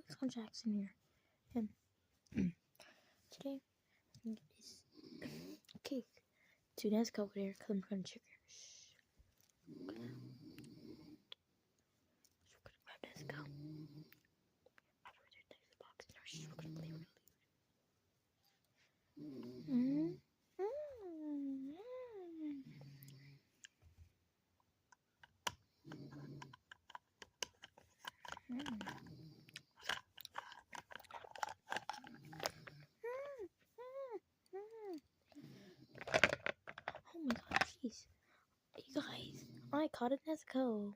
Some Jackson here. And today I'm gonna get this cake to Nesca over there because I'm trying to check her. Shh. We're gonna grab Nesca. After we take the box, no, shh, we're gonna leave. Oh my god, jeez. You guys, I caught a Nesco.